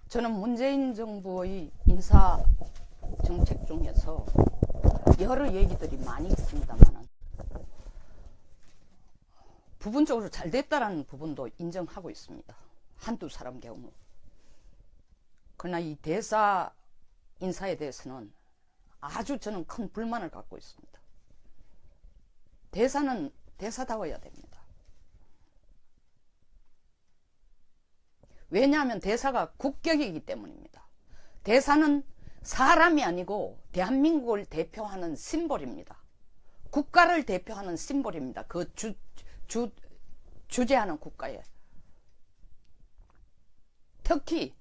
저는 문재인 정부의 인사 정책 중에서 여러 얘기들이 많이 있습니다만 부분적으로 잘 됐다라는 부분도 인정하고 있습니다. 한두 사람 경우. 그러나 이 대사 인사에 대해서는 아주 저는 큰 불만을 갖고 있습니다. 대사는 대사다워야 됩니다. 왜냐하면 대사가 국격이기 때문입니다. 대사는 사람이 아니고 대한민국을 대표하는 심볼입니다. 국가를 대표하는 심볼입니다. 그 주재하는 국가에. 특히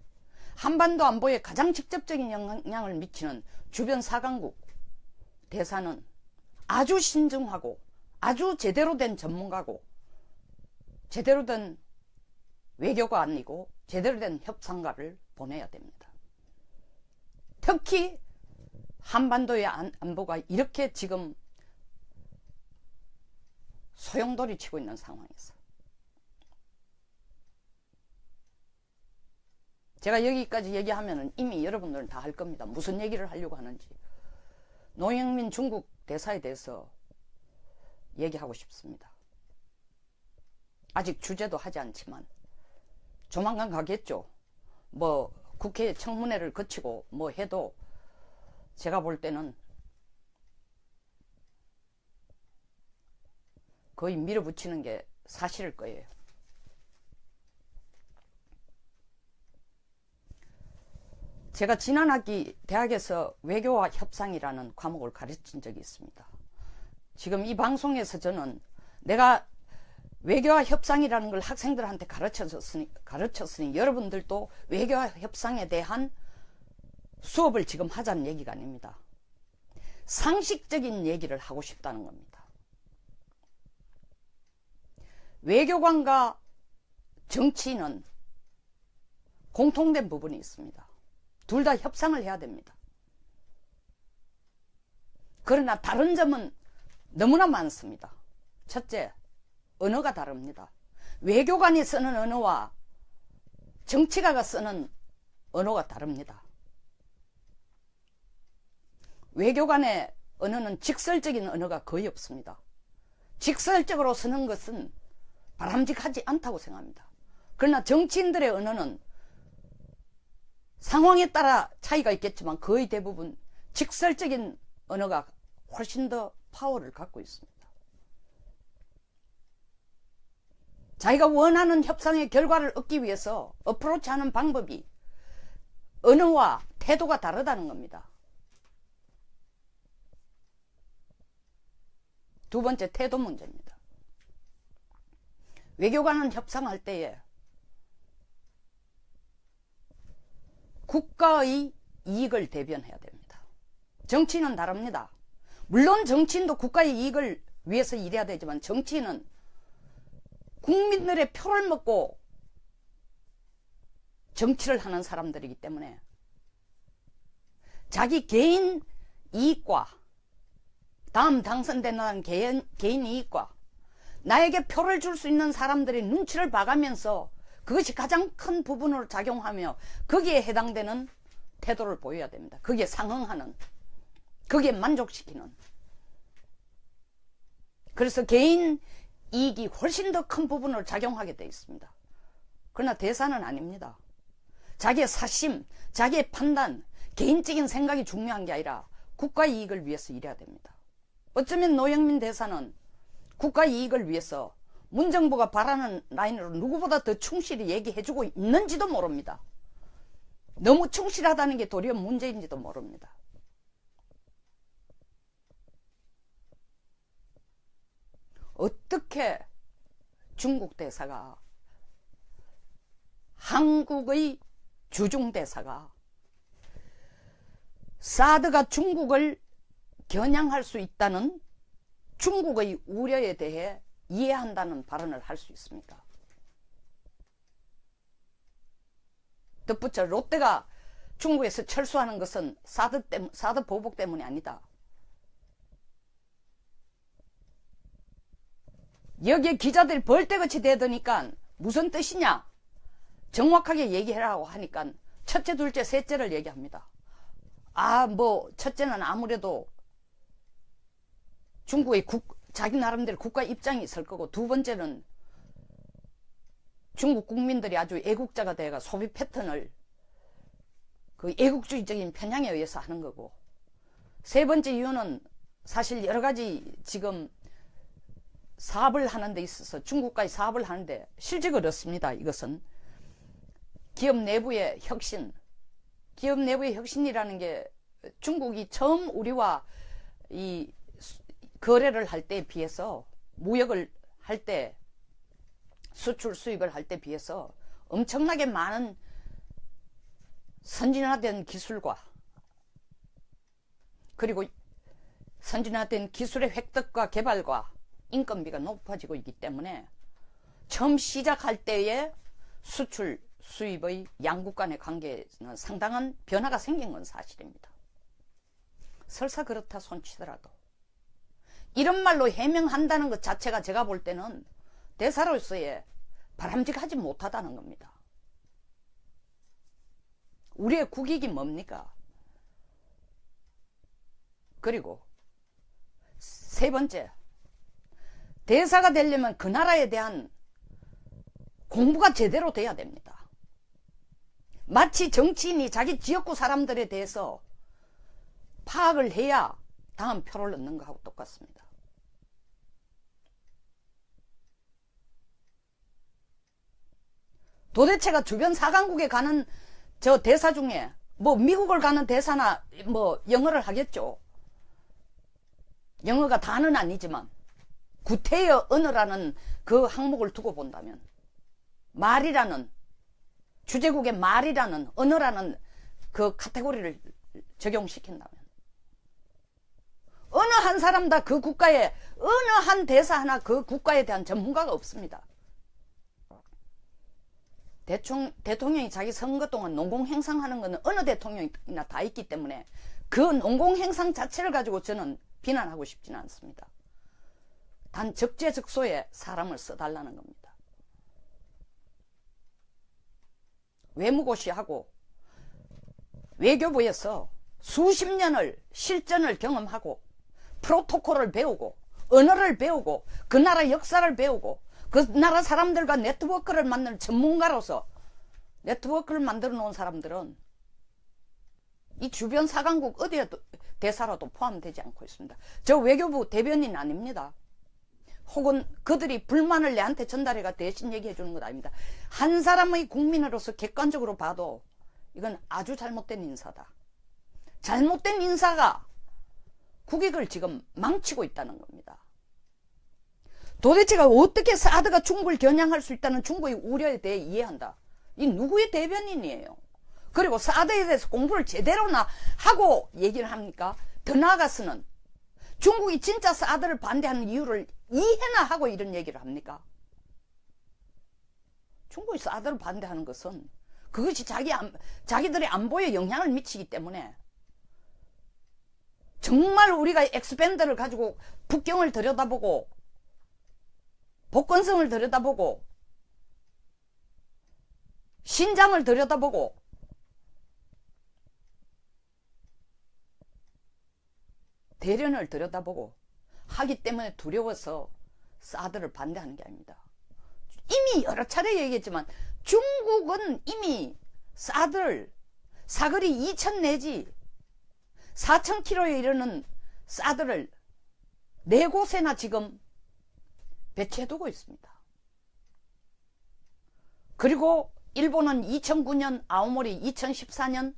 한반도 안보에 가장 직접적인 영향을 미치는 주변 사강국 대사는 아주 신중하고 아주 제대로 된 전문가고 제대로 된 외교관이고 제대로 된 협상가를 보내야 됩니다. 특히 한반도의 안보가 이렇게 지금 소용돌이 치고 있는 상황에서 제가 여기까지 얘기하면 이미 여러분들은 다 할 겁니다. 무슨 얘기를 하려고 하는지. 노영민 중국 대사에 대해서 얘기하고 싶습니다. 아직 주제도 하지 않지만 조만간 가겠죠. 뭐 국회 청문회를 거치고 뭐 해도 제가 볼 때는 거의 밀어붙이는 게 사실일 거예요. 제가 지난 학기 대학에서 외교와 협상이라는 과목을 가르친 적이 있습니다. 지금 이 방송에서 저는 내가 외교와 협상이라는 걸 학생들한테 가르쳤으니 여러분들도 외교와 협상에 대한 수업을 지금 하자는 얘기가 아닙니다. 상식적인 얘기를 하고 싶다는 겁니다. 외교관과 정치인은 공통된 부분이 있습니다. 둘 다 협상을 해야 됩니다. 그러나 다른 점은 너무나 많습니다. 첫째, 언어가 다릅니다. 외교관이 쓰는 언어와 정치가가 쓰는 언어가 다릅니다. 외교관의 언어는 직설적인 언어가 거의 없습니다. 직설적으로 쓰는 것은 바람직하지 않다고 생각합니다. 그러나 정치인들의 언어는 상황에 따라 차이가 있겠지만 거의 대부분 직설적인 언어가 훨씬 더 파워를 갖고 있습니다. 자기가 원하는 협상의 결과를 얻기 위해서 어프로치하는 방법이 언어와 태도가 다르다는 겁니다. 두 번째, 태도 문제입니다. 외교관은 협상할 때에 국가의 이익을 대변해야 됩니다. 정치인은 다릅니다. 물론 정치인도 국가의 이익을 위해서 일해야 되지만 정치인은 국민들의 표를 먹고 정치를 하는 사람들이기 때문에 자기 개인 이익과 다음 당선된다는 개인 이익과 나에게 표를 줄 수 있는 사람들의 눈치를 봐가면서 그것이 가장 큰 부분으로 작용하며 거기에 해당되는 태도를 보여야 됩니다. 거기에 상응하는, 거기에 만족시키는. 그래서 개인 이익이 훨씬 더 큰 부분으로 작용하게 되어 있습니다. 그러나 대사는 아닙니다. 자기의 사심, 자기의 판단, 개인적인 생각이 중요한 게 아니라 국가 이익을 위해서 일해야 됩니다. 어쩌면 노영민 대사는 국가 이익을 위해서 문정부가 바라는 라인으로 누구보다 더 충실히 얘기해주고 있는지도 모릅니다. 너무 충실하다는 게 도리어 문제인지도 모릅니다. 어떻게 중국 대사가, 한국의 주중 대사가 사드가 중국을 겨냥할 수 있다는 중국의 우려에 대해 이해한다는 발언을 할 수 있습니까? 덧붙여 롯데가 중국에서 철수하는 것은 사드 보복 때문이 아니다. 여기에 기자들이 벌떼같이 대드니까 무슨 뜻이냐? 정확하게 얘기해라고 하니까 첫째, 둘째, 셋째를 얘기합니다. 뭐 첫째는 아무래도 중국의 자기 나름대로 국가 입장이 있을 거고, 두 번째는 중국 국민들이 아주 애국자가 돼가 소비 패턴을 그 애국주의적인 편향에 의해서 하는 거고, 세 번째 이유는 사실 여러 가지 지금 사업을 하는 데 있어서, 중국과의 사업을 하는데 실적이 어렵습니다. 이것은 기업 내부의 혁신, 기업 내부의 혁신이라는 게 중국이 처음 우리와 이 거래를 할 때에 비해서, 무역을 할 때, 수출 수입을 할 때 비해서 엄청나게 많은 선진화된 기술과, 그리고 선진화된 기술의 획득과 개발과 인건비가 높아지고 있기 때문에 처음 시작할 때의 수출 수입의 양국 간의 관계에는 상당한 변화가 생긴 건 사실입니다. 설사 그렇다 손치더라도 이런 말로 해명한다는 것 자체가 제가 볼 때는 대사로서의 바람직하지 못하다는 겁니다. 우리의 국익이 뭡니까? 그리고 세 번째, 대사가 되려면 그 나라에 대한 공부가 제대로 돼야 됩니다. 마치 정치인이 자기 지역구 사람들에 대해서 파악을 해야 다음 표를 넣는 거하고 똑같습니다. 도대체가 주변 사강국에 가는 저 대사 중에 뭐 미국을 가는 대사나 뭐 영어를 하겠죠. 영어가 다는 아니지만 구태여 언어라는 그 항목을 두고 본다면, 말이라는, 주제국의 말이라는, 언어라는 그 카테고리를 적용시킨다면, 어느 한 사람 다 그 국가에, 어느 한 대사 하나 그 국가에 대한 전문가가 없습니다. 대통령이 자기 선거 동안 농공행상하는 것은 어느 대통령이나 다 있기 때문에 그 농공행상 자체를 가지고 저는 비난하고 싶지는 않습니다. 단 적재적소에 사람을 써달라는 겁니다. 외무고시하고 외교부에서 수십 년을 실전을 경험하고 프로토콜을 배우고 언어를 배우고 그 나라 역사를 배우고 그 나라 사람들과 네트워크를 만드는 전문가로서 네트워크를 만들어 놓은 사람들은 이 주변 사강국 어디에 대사라도 포함되지 않고 있습니다. 저 외교부 대변인 아닙니다. 혹은 그들이 불만을 내한테 전달해가 대신 얘기해 주는 것 아닙니다. 한 사람의 국민으로서 객관적으로 봐도 이건 아주 잘못된 인사다. 잘못된 인사가 국익을 지금 망치고 있다는 겁니다. 도대체가 어떻게 사드가 중국을 겨냥할 수 있다는 중국의 우려에 대해 이해한다. 이 누구의 대변인이에요? 그리고 사드에 대해서 공부를 제대로나 하고 얘기를 합니까? 더 나아가서는 중국이 진짜 사드를 반대하는 이유를 이해나 하고 이런 얘기를 합니까? 중국이 사드를 반대하는 것은 그것이 자기들의 안보에 영향을 미치기 때문에, 정말 우리가 엑스밴드를 가지고 북경을 들여다보고 복건성을 들여다보고 신장을 들여다보고 대련을 들여다보고 하기 때문에 두려워서 사드를 반대하는 게 아닙니다. 이미 여러 차례 얘기했지만 중국은 이미 사드를 사거리 2,000 내지 4,000km에 이르는 사드를 4곳에나 지금 배치해두고 있습니다. 그리고 일본은 2009년 아오모리, 2014년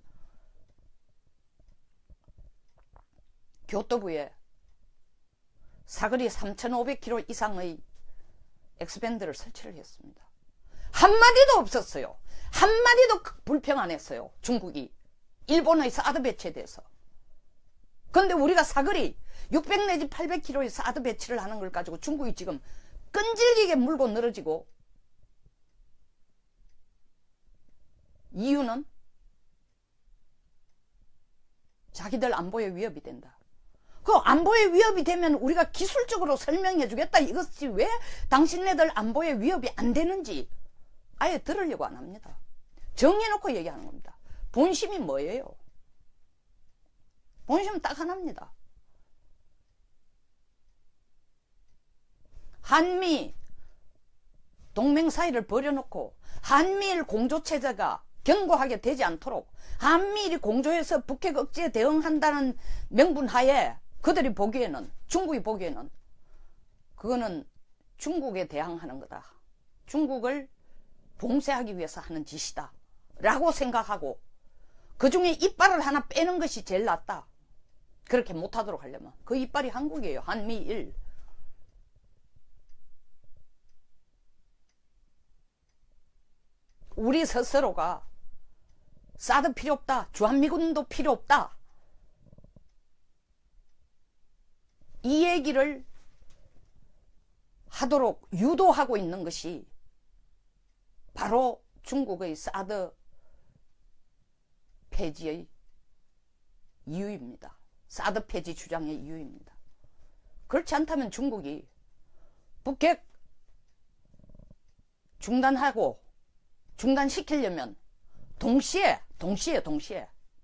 교토부에 사거리 3,500km 이상의 엑스밴드를 설치를 했습니다. 한마디도 없었어요. 한마디도 불평 안 했어요. 중국이 일본의 사드 배치에 대해서. 그런데 우리가 사거리 600 내지 800km의 사드 배치를 하는 걸 가지고 중국이 지금 끈질기게 물고 늘어지고, 이유는 자기들 안보에 위협이 된다. 그 안보에 위협이 되면 우리가 기술적으로 설명해 주겠다. 이것이 왜 당신네들 안보에 위협이 안 되는지 아예 들으려고 안 합니다. 정해놓고 얘기하는 겁니다. 본심이 뭐예요? 본심은 딱 하나입니다. 한미 동맹 사이를 버려놓고 한미일 공조체제가 견고하게 되지 않도록 한미일이 공조해서 북핵 억지에 대응한다는 명분 하에 그들이 보기에는, 중국이 보기에는 그거는 중국에 대항하는 거다. 중국을 봉쇄하기 위해서 하는 짓이다 라고 생각하고 그 중에 이빨을 하나 빼는 것이 제일 낫다. 그렇게 못하도록 하려면 그 이빨이 한국이에요. 한미일. 우리 스스로가 사드 필요 없다, 주한미군도 필요 없다, 이 얘기를 하도록 유도하고 있는 것이 바로 중국의 사드 폐지의 이유입니다. 사드 폐지 주장의 이유입니다. 그렇지 않다면 중국이 북핵 중단시키려면 동시에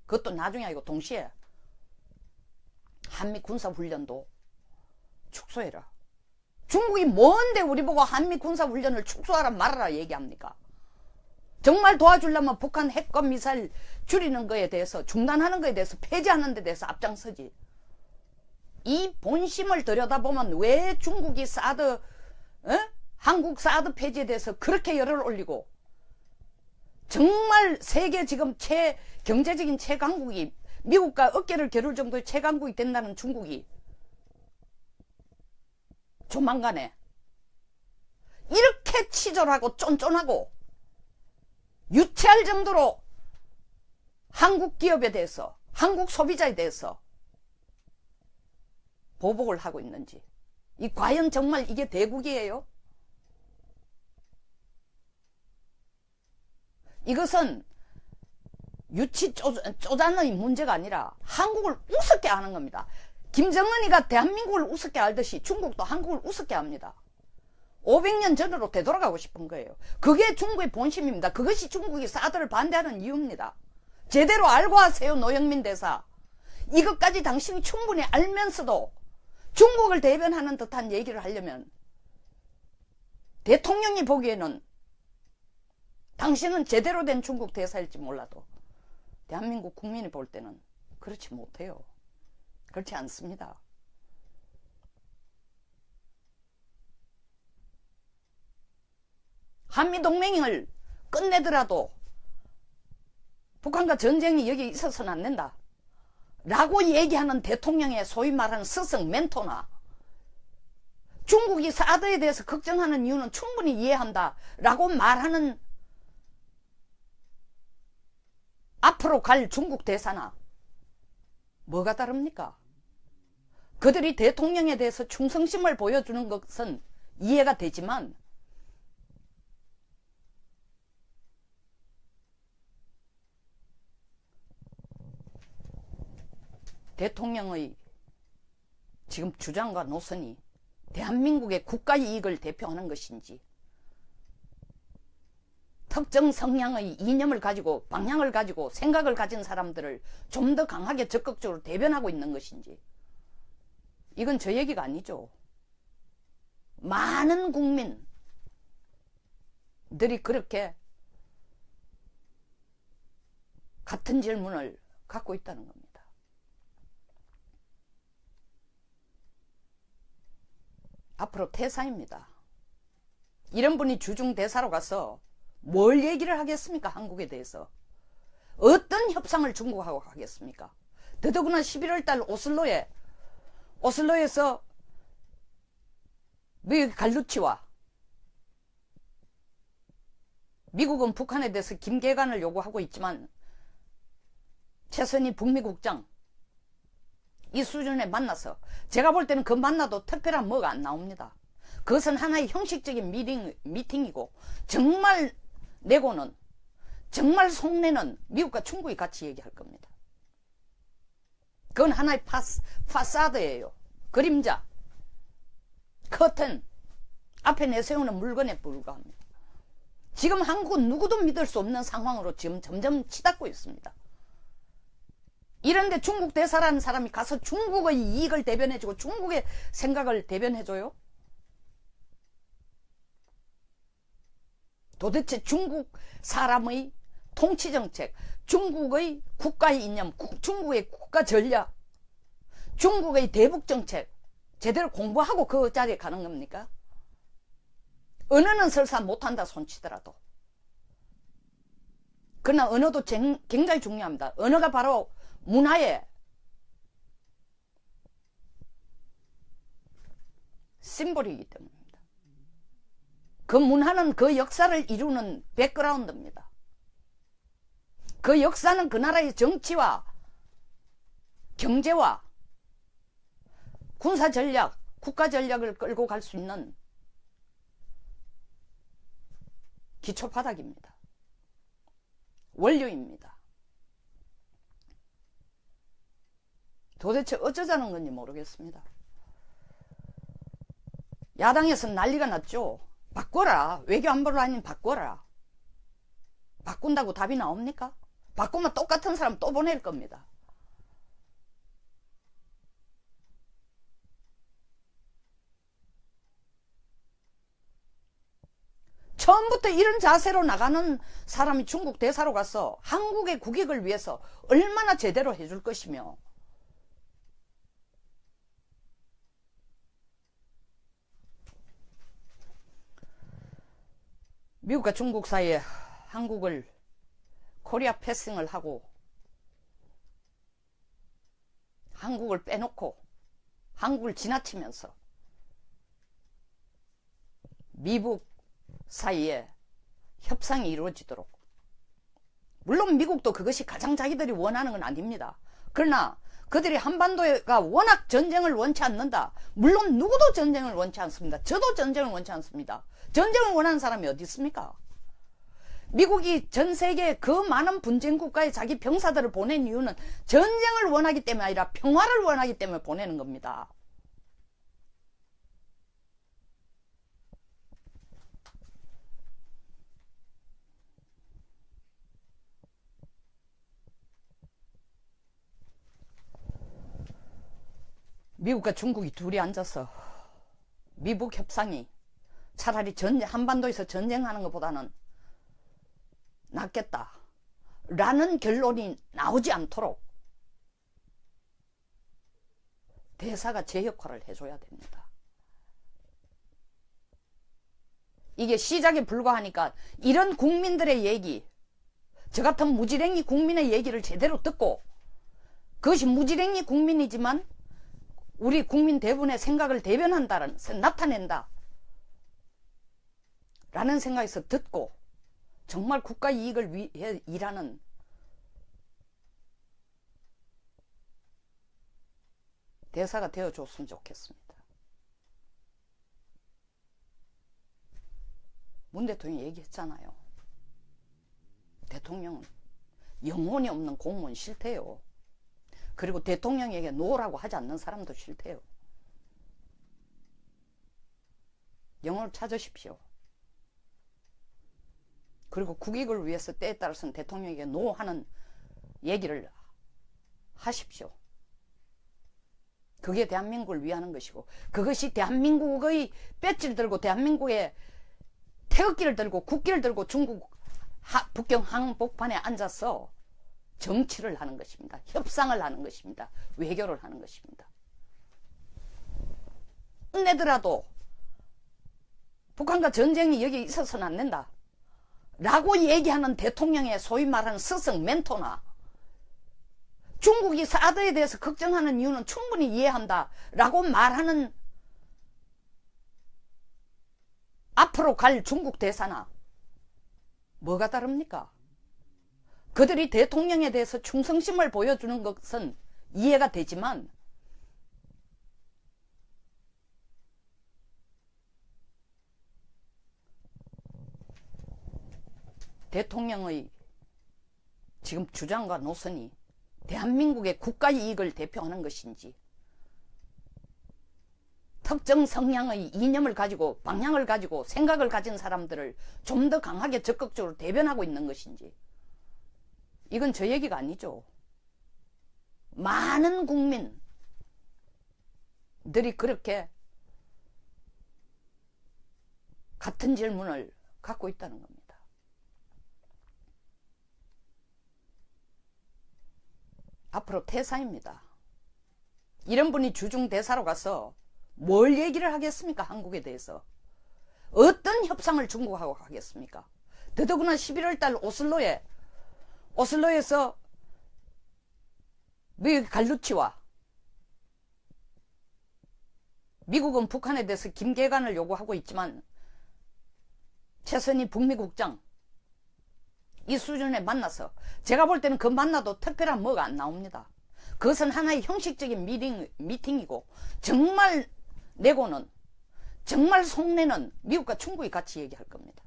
그것도 나중에 아니고 동시에 한미 군사훈련도 축소해라. 중국이 뭔데 우리 보고 한미 군사훈련을 축소하라 말아라 얘기합니까? 정말 도와주려면 북한 핵과 미사일 줄이는 거에 대해서, 중단하는 거에 대해서, 폐지하는 데 대해서 앞장서지. 이 본심을 들여다보면 왜 중국이 한국 사드 폐지에 대해서 그렇게 열을 올리고, 정말 세계 지금 경제적인 최강국이, 미국과 어깨를 겨룰 정도의 최강국이 된다는 중국이 조만간에 이렇게 치졸하고 쫀쫀하고 유치할 정도로 한국 기업에 대해서, 한국 소비자에 대해서 보복을 하고 있는지, 과연 정말 이게 대국이에요? 이것은 유치 쪼잔의 문제가 아니라 한국을 우습게 하는 겁니다. 김정은이가 대한민국을 우습게 알듯이 중국도 한국을 우습게 합니다. 500년 전으로 되돌아가고 싶은 거예요. 그게 중국의 본심입니다. 그것이 중국이 사드를 반대하는 이유입니다. 제대로 알고 하세요, 노영민 대사. 이것까지 당신이 충분히 알면서도 중국을 대변하는 듯한 얘기를 하려면 대통령이 보기에는 당신은 제대로 된 중국 대사일지 몰라도 대한민국 국민이 볼 때는 그렇지 못해요. 그렇지 않습니다. 한미동맹을 끝내더라도 북한과 전쟁이 여기 있어서는 안 된다 라고 얘기하는 대통령의 소위 말하는 스승 멘토나, 중국이 사드에 대해서 걱정하는 이유는 충분히 이해한다 라고 말하는 앞으로 갈 중국 대사나 뭐가 다릅니까? 그들이 대통령에 대해서 충성심을 보여주는 것은 이해가 되지만 대통령의 지금 주장과 노선이 대한민국의 국가 이익을 대표하는 것인지, 특정 성향의 이념을 가지고, 방향을 가지고, 생각을 가진 사람들을 좀 더 강하게 적극적으로 대변하고 있는 것인지, 이건 저 얘기가 아니죠. 많은 국민들이 그렇게 같은 질문을 갖고 있다는 겁니다. 앞으로 태사입니다. 이런 분이 주중대사로 가서 뭘 얘기를 하겠습니까? 한국에 대해서 어떤 협상을 중국하고 하겠습니까? 더더구나 11월달 오슬로에서 미국 갈루치와 미국은 북한에 대해서 김계관을 요구하고 있지만 최선희 북미 국장 이 수준에 만나서, 제가 볼 때는 그 만나도 특별한 뭐가 안 나옵니다. 그것은 하나의 형식적인 미팅이고, 정말 내고는, 정말 속내는 미국과 중국이 같이 얘기할 겁니다. 그건 하나의 파사드예요. 그림자, 커튼, 앞에 내세우는 물건에 불과합니다. 지금 한국은 누구도 믿을 수 없는 상황으로 지금 점점 치닫고 있습니다. 이런데 중국 대사라는 사람이 가서 중국의 이익을 대변해주고 중국의 생각을 대변해줘요? 도대체 중국 사람의 통치정책, 중국의 국가의 이념, 중국의 국가 전략, 중국의 대북정책 제대로 공부하고 그 자리에 가는 겁니까? 언어는 설사 못한다 손치더라도. 그러나 언어도 굉장히 중요합니다. 언어가 바로 문화의 심볼이기 때문입니다. 그 문화는 그 역사를 이루는 백그라운드입니다. 그 역사는 그 나라의 정치와 경제와 군사 전략, 국가 전략을 끌고 갈 수 있는 기초 바닥입니다. 원료입니다. 도대체 어쩌자는 건지 모르겠습니다. 야당에서는 난리가 났죠. 바꿔라. 외교 안보를 아닌 바꿔라. 바꾼다고 답이 나옵니까? 바꾸면 똑같은 사람 또 보낼 겁니다. 처음부터 이런 자세로 나가는 사람이 중국 대사로 가서 한국의 국익을 위해서 얼마나 제대로 해줄 것이며, 미국과 중국 사이에 한국을 코리아 패싱을 하고 한국을 빼놓고 한국을 지나치면서 미국 사이에 협상이 이루어지도록, 물론 미국도 그것이 가장 자기들이 원하는 건 아닙니다. 그러나 그들이 한반도가 워낙 전쟁을 원치 않는다. 물론 누구도 전쟁을 원치 않습니다. 저도 전쟁을 원치 않습니다. 전쟁을 원하는 사람이 어디 있습니까? 미국이 전 세계 그 많은 분쟁 국가에 자기 병사들을 보낸 이유는 전쟁을 원하기 때문이 아니라 평화를 원하기 때문에 보내는 겁니다. 미국과 중국이 둘이 앉아서 미북 협상이 차라리 한반도에서 전쟁하는 것보다는 낫겠다 라는 결론이 나오지 않도록 대사가 제 역할을 해줘야 됩니다. 이게 시작에 불과하니까 이런 국민들의 얘기, 저 같은 무지랭이 국민의 얘기를 제대로 듣고, 그것이 무지랭이 국민이지만 우리 국민 대부분의 생각을 대변한다는, 나타낸다 라는 생각에서 듣고 정말 국가 이익을 위해 일하는 대사가 되어줬으면 좋겠습니다. 문 대통령이 얘기했잖아요. 대통령은 영혼이 없는 공무원 싫대요. 그리고 대통령에게 노라고 하지 않는 사람도 싫대요. 영혼을 찾으십시오. 그리고 국익을 위해서 때에 따라서는 대통령에게 노 하는 얘기를 하십시오. 그게 대한민국을 위하는 것이고, 그것이 대한민국의 배지를 들고 대한민국의 태극기를 들고 국기를 들고 중국 북경 항복판에 앉아서 정치를 하는 것입니다. 협상을 하는 것입니다. 외교를 하는 것입니다. 끝내더라도 북한과 전쟁이 여기 있어서는 안 된다 라고 얘기하는 대통령의 소위 말하는 스승 멘토나, 중국이 사드에 대해서 걱정하는 이유는 충분히 이해한다 라고 말하는 앞으로 갈 중국 대사나 뭐가 다릅니까? 그들이 대통령에 대해서 충성심을 보여주는 것은 이해가 되지만, 대통령의 지금 주장과 노선이 대한민국의 국가 이익을 대표하는 것인지, 특정 성향의 이념을 가지고 방향을 가지고 생각을 가진 사람들을 좀 더 강하게 적극적으로 대변하고 있는 것인지, 이건 저 얘기가 아니죠. 많은 국민들이 그렇게 같은 질문을 갖고 있다는 겁니다. 앞으로 태사입니다. 이런 분이 주중대사로 가서 뭘 얘기를 하겠습니까? 한국에 대해서. 어떤 협상을 중국하고 하겠습니까? 더더구나 11월 달 오슬로에서 미국 갈루치와 미국은 북한에 대해서 김계관을 요구하고 있지만 최선희 북미 국장 이 수준에 만나서, 제가 볼 때는 그 만나도 특별한 뭐가 안 나옵니다. 그것은 하나의 형식적인 미팅이고, 정말 내고는, 정말 속내는 미국과 중국이 같이 얘기할 겁니다.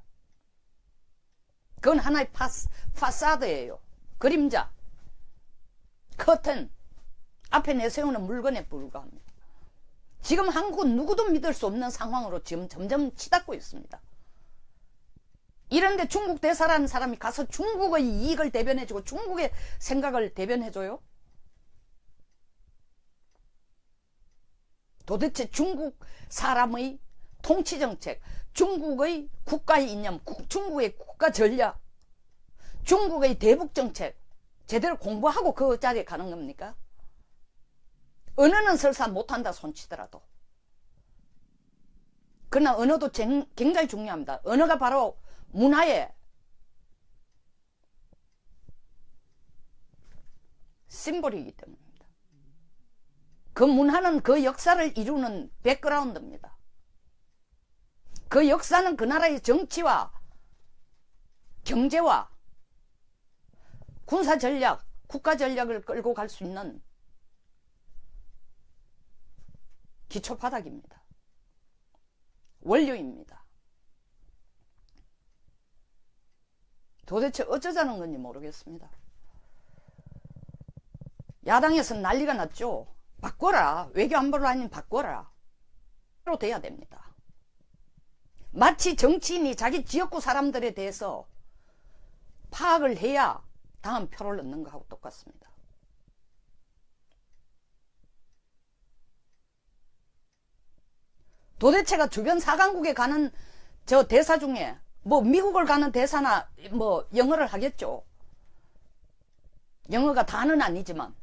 그건 하나의 파사드예요. 그림자, 커튼, 앞에 내세우는 물건에 불과합니다. 지금 한국은 누구도 믿을 수 없는 상황으로 지금 점점 치닫고 있습니다. 이런데 중국 대사라는 사람이 가서 중국의 이익을 대변해주고 중국의 생각을 대변해줘요? 도대체 중국 사람의 통치정책, 중국의 국가의 이념, 중국의 국가 전략, 중국의 대북정책 제대로 공부하고 그 자리에 가는 겁니까? 언어는 설사 못한다 손치더라도. 그러나 언어도 굉장히 중요합니다. 언어가 바로 문화의 심볼이기 때문입니다. 그 문화는 그 역사를 이루는 백그라운드입니다. 그 역사는 그 나라의 정치와 경제와 군사 전략, 국가 전략을 끌고 갈 수 있는 기초 바닥입니다. 원료입니다. 도대체 어쩌자는 건지 모르겠습니다. 야당에서는 난리가 났죠. 바꿔라. 외교안보를 아닌 바꿔라. 로 돼야 됩니다. 마치 정치인이 자기 지역구 사람들에 대해서 파악을 해야 다음 표를 넣는 거하고 똑같습니다. 도대체가 주변 사강국에 가는 저 대사 중에 뭐 미국을 가는 대사나 뭐 영어를 하겠죠. 영어가 다는 아니지만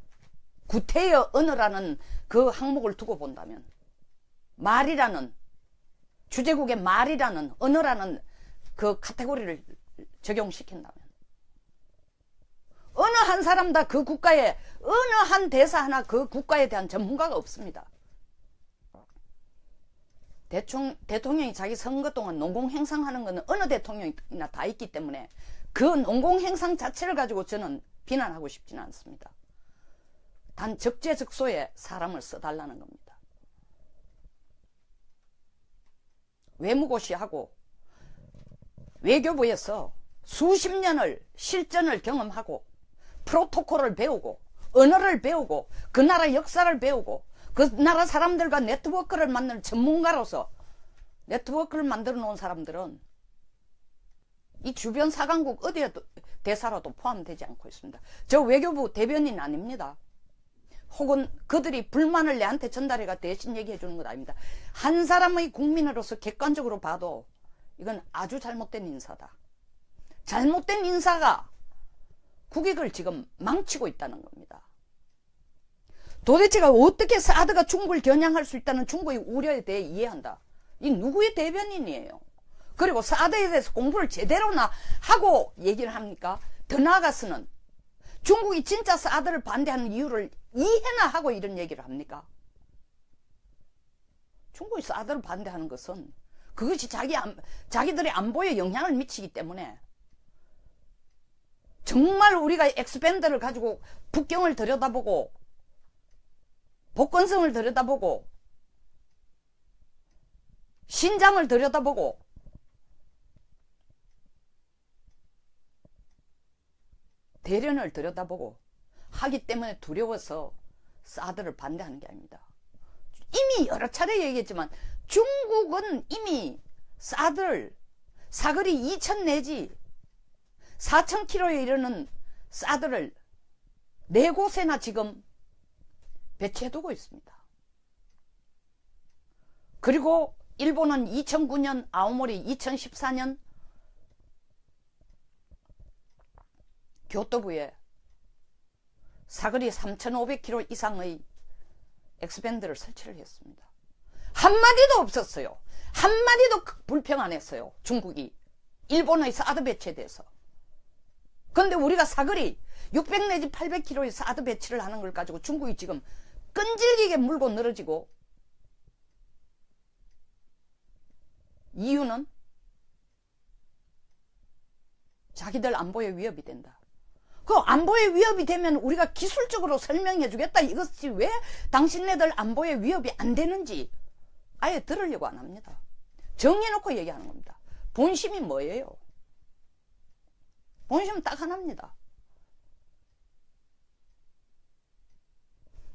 구태여 언어라는 그 항목을 두고 본다면, 말이라는, 주제국의 말이라는, 언어라는 그 카테고리를 적용시킨다면, 어느 한 사람 다 그 국가에, 어느 한 대사 하나 그 국가에 대한 전문가가 없습니다. 대통령이 자기 선거 동안 농공행상하는 것은 어느 대통령이나 다 있기 때문에 그 농공행상 자체를 가지고 저는 비난하고 싶지는 않습니다. 단 적재적소에 사람을 써달라는 겁니다. 외무고시하고 외교부에서 수십 년을 실전을 경험하고 프로토콜을 배우고 언어를 배우고 그 나라 역사를 배우고 그 나라 사람들과 네트워크를 만드는 전문가로서 네트워크를 만들어 놓은 사람들은 이 주변 사강국 어디에 대사라도 포함되지 않고 있습니다. 저 외교부 대변인 아닙니다. 혹은 그들이 불만을 내한테 전달해가 대신 얘기해 주는 것 아닙니다. 한 사람의 국민으로서 객관적으로 봐도 이건 아주 잘못된 인사다. 잘못된 인사가 국익을 지금 망치고 있다는 겁니다. 도대체가 어떻게 사드가 중국을 겨냥할 수 있다는 중국의 우려에 대해 이해한다. 이 누구의 대변인이에요? 그리고 사드에 대해서 공부를 제대로나 하고 얘기를 합니까? 더 나아가서는 중국이 진짜 사드를 반대하는 이유를 이해나 하고 이런 얘기를 합니까? 중국이 사드를 반대하는 것은 그것이 자기들의 안보에 영향을 미치기 때문에, 정말 우리가 엑스밴더를 가지고 북경을 들여다보고 복건성을 들여다보고 신장을 들여다보고 대련을 들여다보고 하기 때문에 두려워서 사드를 반대하는 게 아닙니다. 이미 여러 차례 얘기했지만 중국은 이미 사드 사거리 2,000 내지 4,000km에 이르는 사드를 4곳에나 지금 배치해두고 있습니다. 그리고 일본은 2009년 아오모리, 2014년 교토부에 사거리 3,500km 이상의 엑스밴드를 설치를 했습니다. 한마디도 없었어요. 한마디도 불평 안 했어요. 중국이 일본의 사드 배치에 대해서. 그런데 우리가 사거리 600 내지 800km의 사드 배치를 하는 걸 가지고 중국이 지금 끈질기게 물고 늘어지고, 이유는 자기들 안보에 위협이 된다. 그 안보에 위협이 되면 우리가 기술적으로 설명해 주겠다. 이것이 왜 당신네들 안보에 위협이 안 되는지 아예 들으려고 안 합니다. 정해놓고 얘기하는 겁니다. 본심이 뭐예요? 본심은 딱 하나입니다.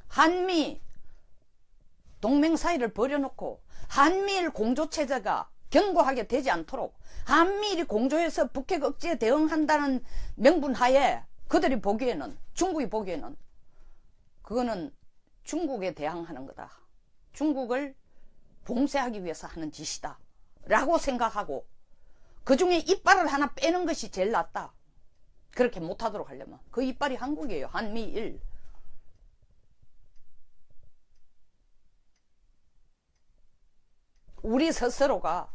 한미 동맹 사이를 버려놓고 한미일 공조체제가 견고하게 되지 않도록 한미일이 공조해서 북핵 억지에 대응한다는 명분 하에 그들이 보기에는, 중국이 보기에는 그거는 중국에 대항하는 거다. 중국을 봉쇄하기 위해서 하는 짓이다 라고 생각하고 그 중에 이빨을 하나 빼는 것이 제일 낫다. 그렇게 못하도록 하려면 그 이빨이 한국이에요. 한미일. 우리 스스로가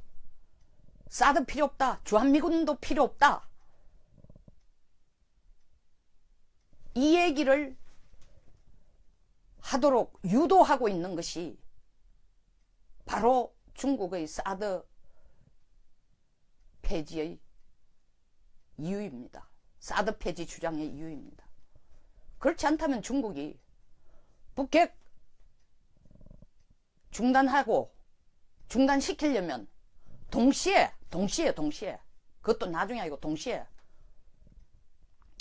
사드 필요 없다, 주한미군도 필요 없다, 이 얘기를 하도록 유도하고 있는 것이 바로 중국의 사드 폐지의 이유입니다. 사드 폐지 주장의 이유입니다. 그렇지 않다면 중국이 북핵 중단시키려면 동시에 그것도 나중에 아니고 동시에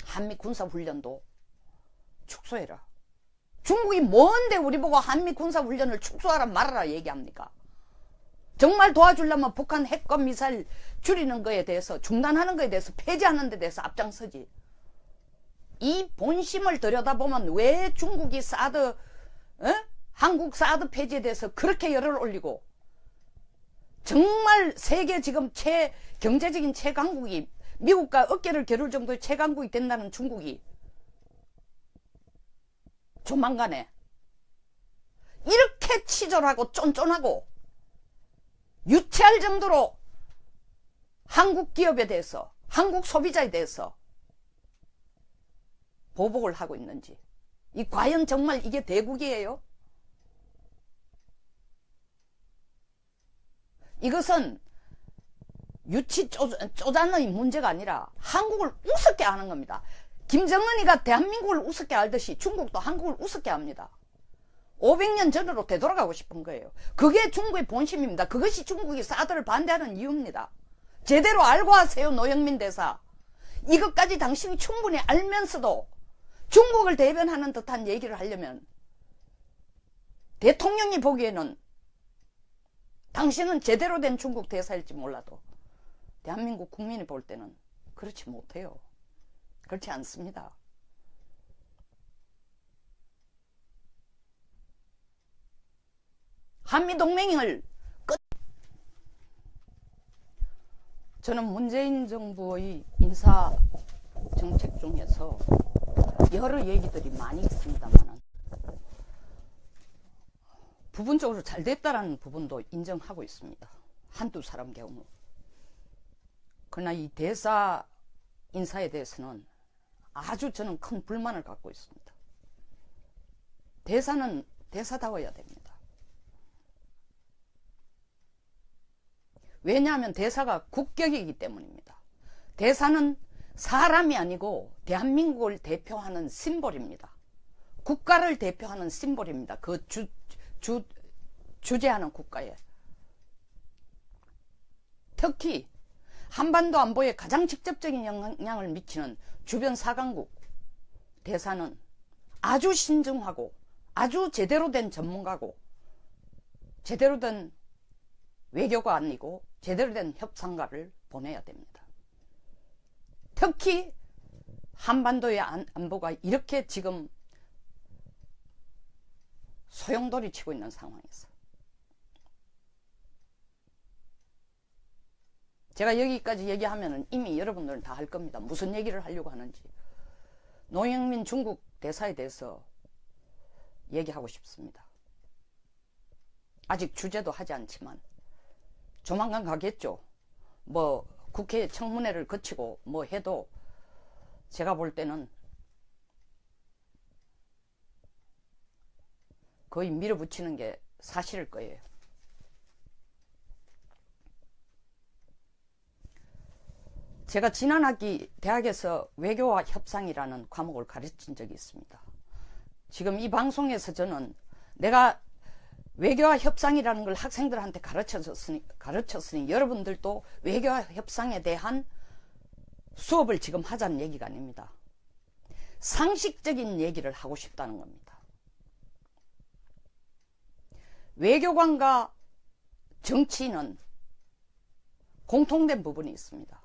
한미 군사훈련도 축소해라. 중국이 뭔데 우리 보고 한미 군사훈련을 축소하라 말아라 얘기합니까? 정말 도와주려면 북한 핵과 미사일 줄이는 거에 대해서, 중단하는 거에 대해서, 폐지하는 데 대해서 앞장서지. 이 본심을 들여다보면 왜 중국이 한국 사드 폐지에 대해서 그렇게 열을 올리고, 정말 세계 지금 경제적인 최강국이, 미국과 어깨를 겨룰 정도의 최강국이 된다는 중국이 조만간에 이렇게 치졸하고 쫀쫀하고 유치할 정도로 한국 기업에 대해서, 한국 소비자에 대해서 보복을 하고 있는지, 과연 정말 이게 대국이에요? 이것은 유치 쪼잔의 문제가 아니라 한국을 우습게 하는 겁니다. 김정은이가 대한민국을 우습게 알듯이 중국도 한국을 우습게 합니다. 500년 전으로 되돌아가고 싶은 거예요. 그게 중국의 본심입니다. 그것이 중국이 사드를 반대하는 이유입니다. 제대로 알고 하세요, 노영민 대사. 이것까지 당신이 충분히 알면서도 중국을 대변하는 듯한 얘기를 하려면 대통령이 보기에는 당신은 제대로 된 중국 대사일지 몰라도 대한민국 국민이 볼 때는 그렇지 못해요. 그렇지 않습니다. 한미동맹을 저는 문재인 정부의 인사 정책 중에서 여러 얘기들이 많이 있습니다만 부분적으로 잘 됐다라는 부분도 인정하고 있습니다. 한두 사람 경우. 그러나 이 대사 인사에 대해서는 아주 저는 큰 불만을 갖고 있습니다. 대사는 대사다워야 됩니다. 왜냐하면 대사가 국격이기 때문입니다. 대사는 사람이 아니고 대한민국을 대표하는 심볼입니다. 국가를 대표하는 심볼입니다. 그 주재하는 국가에. 특히 한반도 안보에 가장 직접적인 영향을 미치는 주변 사강국 대사는 아주 신중하고 아주 제대로 된 전문가고 제대로 된 외교가 아니고 제대로 된 협상가를 보내야 됩니다. 특히 한반도의 안보가 이렇게 지금 소용돌이 치고 있는 상황에서 제가 여기까지 얘기하면 이미 여러분들은 다 할 겁니다. 무슨 얘기를 하려고 하는지. 노영민 중국 대사에 대해서 얘기하고 싶습니다. 아직 주제도 하지 않지만 조만간 가겠죠. 뭐 국회 청문회를 거치고 뭐 해도 제가 볼 때는 거의 밀어붙이는 게 사실일 거예요. 제가 지난 학기 대학에서 외교와 협상이라는 과목을 가르친 적이 있습니다. 지금 이 방송에서 저는 내가 외교와 협상이라는 걸 학생들한테 가르쳤으니 여러분들도 외교와 협상에 대한 수업을 지금 하자는 얘기가 아닙니다. 상식적인 얘기를 하고 싶다는 겁니다. 외교관과 정치인은 공통된 부분이 있습니다.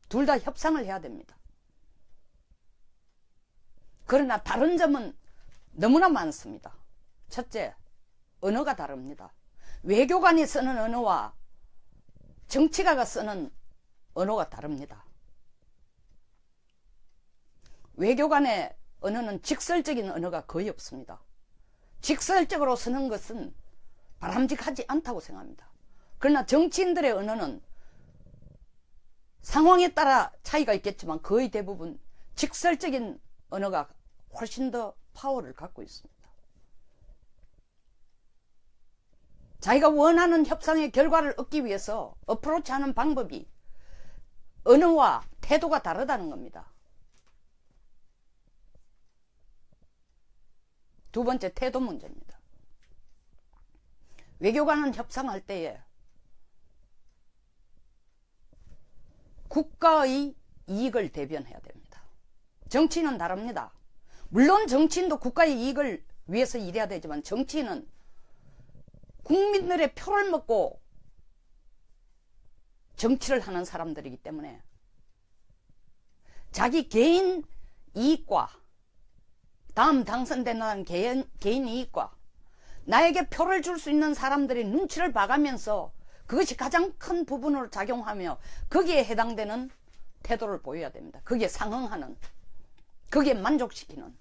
둘 다 협상을 해야 됩니다. 그러나 다른 점은 너무나 많습니다. 첫째, 언어가 다릅니다. 외교관이 쓰는 언어와 정치가가 쓰는 언어가 다릅니다. 외교관의 언어는 직설적인 언어가 거의 없습니다. 직설적으로 쓰는 것은 바람직하지 않다고 생각합니다. 그러나 정치인들의 언어는 상황에 따라 차이가 있겠지만 거의 대부분 직설적인 언어가 훨씬 더 파워를 갖고 있습니다. 자기가 원하는 협상의 결과를 얻기 위해서 어프로치하는 방법이 언어와 태도가 다르다는 겁니다. 두 번째, 태도 문제입니다. 외교관은 협상할 때에 국가의 이익을 대변해야 됩니다. 정치인은 다릅니다. 물론 정치인도 국가의 이익을 위해서 일해야 되지만 정치인은 국민들의 표를 먹고 정치를 하는 사람들이기 때문에 자기 개인 이익과 다음 당선된다는 개인 이익과 나에게 표를 줄 수 있는 사람들의 눈치를 봐가면서 그것이 가장 큰 부분으로 작용하며 거기에 해당되는 태도를 보여야 됩니다. 거기에 상응하는, 거기에 만족시키는.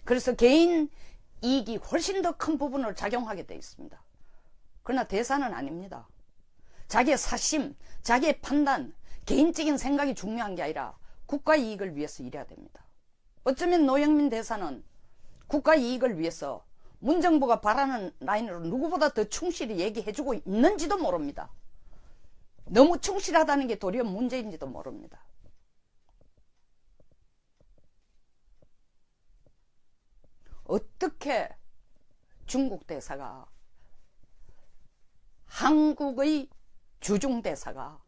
그래서 개인 이익이 훨씬 더 큰 부분으로 작용하게 되어 있습니다. 그러나 대사는 아닙니다. 자기의 사심, 자기의 판단, 개인적인 생각이 중요한 게 아니라 국가 이익을 위해서 일해야 됩니다. 어쩌면 노영민 대사는 국가 이익을 위해서 문정부가 바라는 라인으로 누구보다 더 충실히 얘기해주고 있는지도 모릅니다. 너무 충실하다는 게 도리어 문제인지도 모릅니다. 어떻게 중국 대사가, 한국의 주중 대사가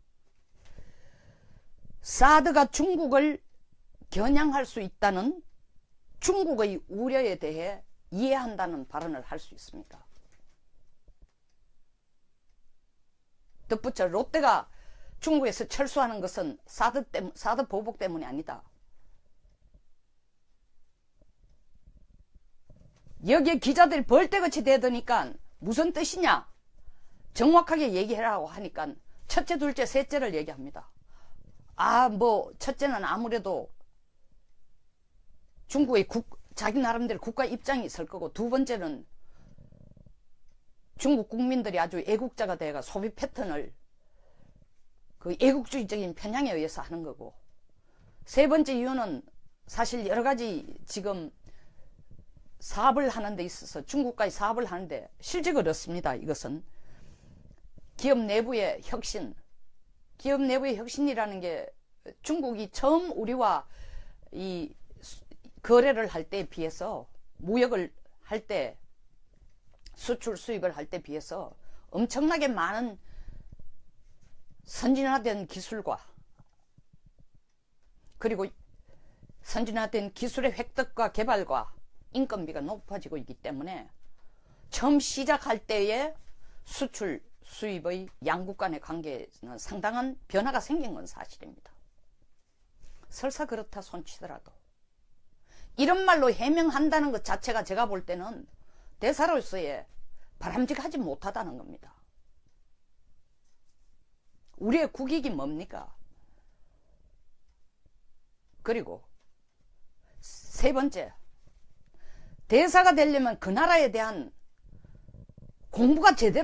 사드가 중국을 겨냥할 수 있다는 중국의 우려에 대해 이해한다는 발언을 할 수 있습니까? 덧붙여 롯데가 중국에서 철수하는 것은 사드 보복 때문이 아니다. 여기에 기자들이 벌떼같이 대드니까 무슨 뜻이냐? 정확하게 얘기해라고 하니까 첫째, 둘째, 셋째를 얘기합니다. 첫째는 아무래도 중국의 자기 나름대로 국가 입장이 있을 거고, 두 번째는 중국 국민들이 아주 애국자가 돼가 소비 패턴을 그 애국주의적인 편향에 의해서 하는 거고, 세 번째 이유는 사실 여러 가지 지금 사업을 하는 데 있어서 중국과의 사업을 하는데 실적이 어렵습니다. 이것은 기업 내부의 혁신, 기업 내부의 혁신이라는 게 중국이 처음 우리와 이 거래를 할 때에 비해서, 무역을 할 때, 수출 수입을 할 때 비해서 엄청나게 많은 선진화된 기술과 그리고 선진화된 기술의 획득과 개발과 인건비가 높아지고 있기 때문에 처음 시작할 때의 수출 수입의 양국 간의 관계에는 상당한 변화가 생긴 건 사실입니다. 설사 그렇다 손치더라도 이런 말로 해명한다는 것 자체가 제가 볼 때는 대사로서의 바람직하지 못하다는 겁니다. 우리의 국익이 뭡니까? 그리고 세 번째, 대사가 되려면 그 나라에 대한 공부가 제대로